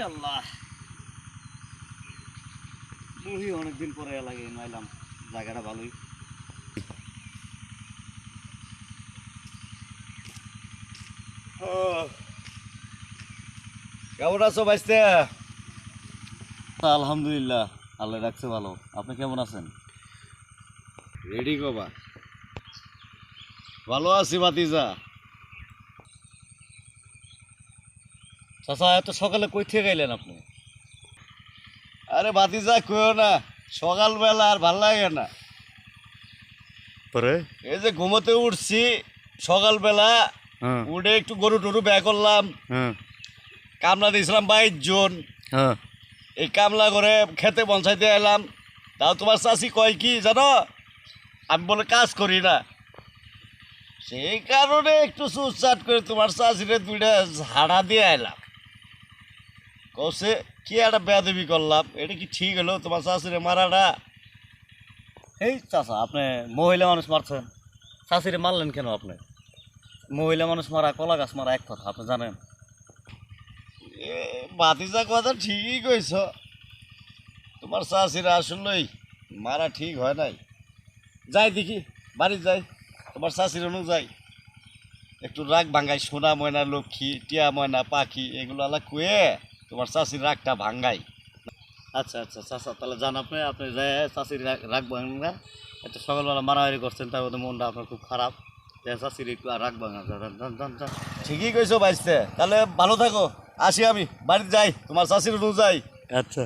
আল্লাহ মুহি অনেকদিন পরে লাগে নাইলাম জায়গাটা ভালোই। কেমন আছো ভাইস্তে? আলহামদুলিল্লাহ, আল্লাহ রাখছে ভালো। আপনি কেমন আছেন? রেডি কবা? ভালো আছি ভাতিজা। চাচা এত সকালে কই থেকে গেলেন আপনি? আরে ভাতিজা কইও না, সকালবেলা আর ভাল লাগে না। পরে এই যে ঘুমোতে উঠছি সকালবেলা, হ্যাঁ উঠে একটু গরু টরু ব্যয় করলাম, হ্যাঁ কামলা দিয়েছিলাম 22 জন। হ্যাঁ এই কামলা করে খেতে পৌঁছাইতে এলাম, তাও তোমার চাষি কয় কি জানো, আমি বলে কাজ করি না। সেই কারণে একটু সুচাট করে তোমার চাষিরে 2টা ঝাড়া দিয়ে এলাম। কৌছে কি একটা বেয়াদবি করলাম, এটা কি ঠিক হলো তোমার চাষিরে মারাটা? এই চাষা, আপনি মহিলা মানুষ মারছেন, চাষিরে মারলেন কেন আপনি? মহিলা মানুষ মারা কলা গাছ মারা এক কথা, আপনি জানেন? ভাতিজা কথা ঠিকই কইছ, তোমার চাষিরা আসলেই মারা ঠিক হয় নাই। যাই দেখি, বাড়ি যাই, তোমার চাষির অনু যাই, একটু রাগ ভাঙ্গাই, সোনা ময়না লক্ষ্মী টিয়া ময়না পাখি এগুলো আলা কুয়ে তোমার চাষির রাগটা ভাঙ্গাই। আচ্ছা আচ্ছা চাষা, তাহলে যান আপনি, আপনি যাই চাষির রাগ ভাঙ্গা। একটু সকালবেলা মারামারি করছেন, তার মধ্যে মনটা আপনার খুব খারাপ, চাষির একটু রাগ ভাঙা। ঠিকই কইছো বাইসতে, তাহলে ভালো থাকো, আসি আমি বাড়িতে যাই, তোমার চাষির অনু যাই। আচ্ছা।